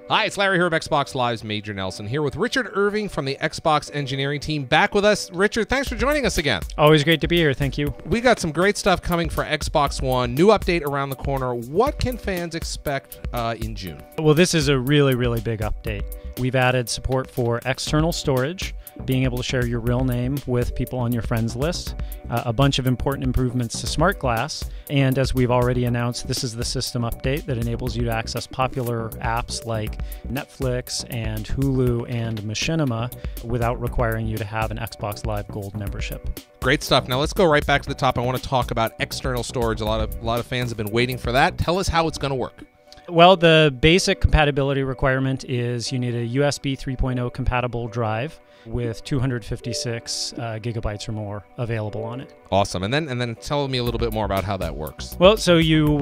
Hi, it's Larry Hryb, Xbox Live's Major Nelson, here with Richard Irving from the Xbox engineering team, back with us. Richard, thanks for joining us again. Always great to be here. Thank you. We got some great stuff coming for Xbox One, new update around the corner. What can fans expect in June? Well, this is a really big update. We've added support for external storage, being able to share your real name with people on your friends list, a bunch of important improvements to Smart Glass, and as we've already announced, this is the system update that enables you to access popular apps like Netflix and Hulu and Machinima without requiring you to have an Xbox Live Gold membership. Great stuff. Now let's go right back to the top. I want to talk about external storage. A lot of fans have been waiting for that. Tell us how it's going to work. Well, the basic compatibility requirement is you need a USB 3.0 compatible drive with 256 gigabytes or more available on it. Awesome. And then tell me a little bit more about how that works. Well, so you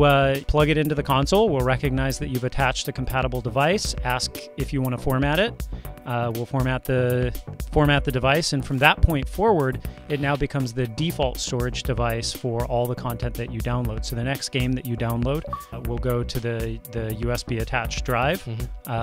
plug it into the console. We'll recognize that you've attached a compatible device, ask if you want to format it. We'll format the device, and from that point forward, it now becomes the default storage device for all the content that you download. So the next game that you download will go to the USB attached drive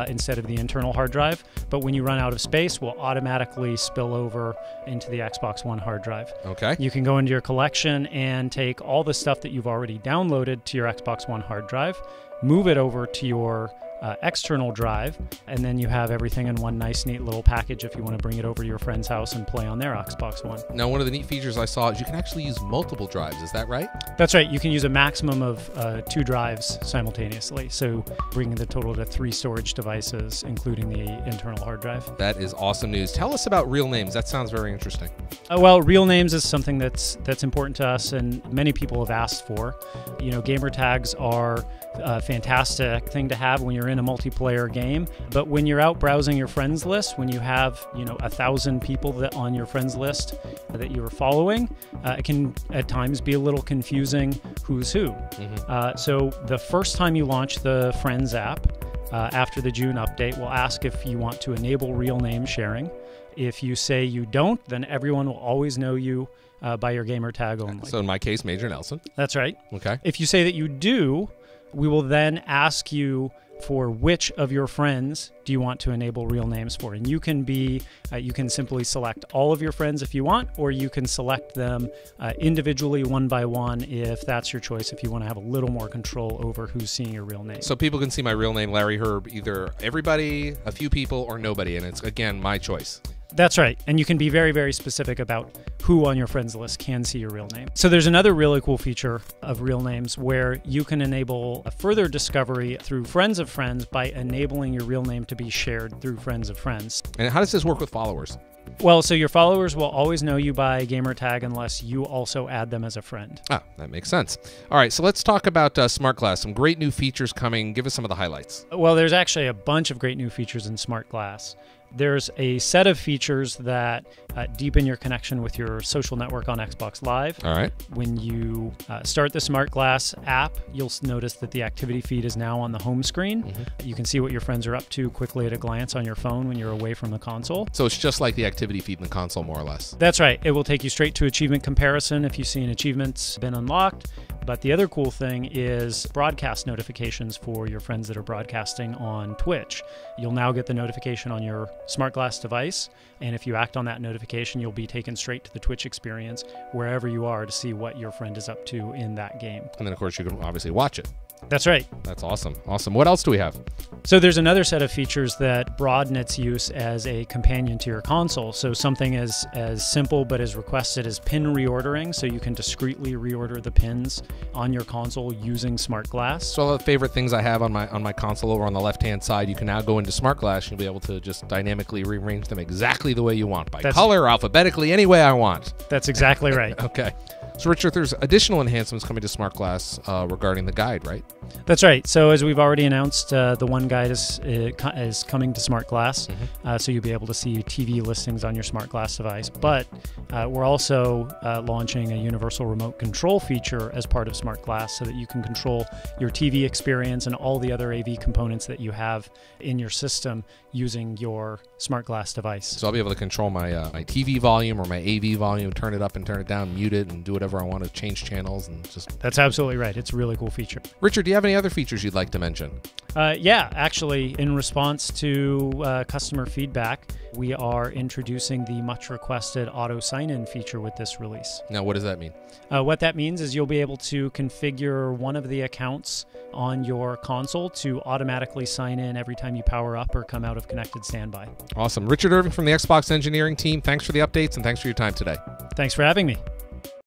instead of the internal hard drive. But when you run out of space, we'll automatically spill over into the Xbox One hard drive. Okay. You can go into your collection and take all the stuff that you've already downloaded to your Xbox One hard drive, move it over to your external drive, and then you have everything in one nice neat little package if you want to bring it over to your friend's house and play on their Xbox One. Now, one of the neat features I saw is you can actually use multiple drives. Is that right? That's right. You can use a maximum of 2 drives simultaneously, so bringing the total to 3 storage devices, including the internal hard drive. That is awesome news. Tell us about real names. That sounds very interesting. Well, real names is something that's important to us, and many people have asked for. You know, gamer tags are a fantastic thing to have when you're in a multiplayer game, but when you're out browsing your friends list, when you have 1,000 people that on your friends list that you're following, it can at times be a little confusing who's who. So the first time you launch the Friends app after the June update, we'll ask if you want to enable real name sharing. If you say you don't, then everyone will always know you by your gamer tag only. So in my case, Major Nelson. That's right. Okay. If you say that you do, we will then ask you for which of your friends do you want to enable real names for. And you can you can simply select all of your friends if you want, or you can select them individually one by one if that's your choice, if you want to have a little more control over who's seeing your real name. So people can see my real name, Larry Hryb, either everybody, a few people, or nobody, and it's, again, my choice. That's right. And you can be very specific about who on your friends list can see your real name. So there's another really cool feature of real names where you can enable a further discovery through friends of friends by enabling your real name to be shared through friends of friends. And how does this work with followers? Well, so your followers will always know you by gamer tag unless you also add them as a friend. Ah, that makes sense. All right, so let's talk about Smart Glass. Some great new features coming. Give us some of the highlights. Well, there's actually a bunch of great new features in Smart Glass. There's a set of features that deepen your connection with your social network on Xbox Live. All right. When you start the Smart Glass app, you'll notice that the activity feed is now on the home screen. You can see what your friends are up to quickly at a glance on your phone when you're away from the console. So it's just like the activity feed in the console, more or less. That's right. It will take you straight to achievement comparison if you see an achievement's been unlocked. But the other cool thing is broadcast notifications for your friends that are broadcasting on Twitch. You'll now get the notification on your Smart Glass device, and if you act on that notification, you'll be taken straight to the Twitch experience wherever you are to see what your friend is up to in that game. And then, of course, you can obviously watch it. That's right. That's awesome. Awesome. What else do we have? So there's another set of features that broaden its use as a companion to your console. So something as simple but as requested as pin reordering, so you can discreetly reorder the pins on your console using Smart Glass. So all the favorite things I have on my console over on the left-hand side, you can now go into Smart Glass. You'll be able to just dynamically rearrange them exactly the way you want, by color, alphabetically, any way I want. That's exactly right. Okay. So, Richard, there's additional enhancements coming to Smart Glass regarding the guide, right? That's right. So, as we've already announced, the One Guide is coming to Smart Glass, so you'll be able to see TV listings on your Smart Glass device. But we're also launching a universal remote control feature as part of Smart Glass, so that you can control your TV experience and all the other AV components that you have in your system using your Smart Glass device. So I'll be able to control my my TV volume or my AV volume, turn it up and turn it down, mute it, and do whatever I want to, change channels, and just... That's absolutely right. It's a really cool feature. Richard, do you have any other features you'd like to mention? Yeah, actually, in response to customer feedback, we are introducing the much requested auto sign-in feature with this release. Now, what does that mean? What that means is you'll be able to configure one of the accounts on your console to automatically sign in every time you power up or come out of connected standby. Awesome. Richard Irving from the Xbox engineering team, thanks for the updates and thanks for your time today. Thanks for having me.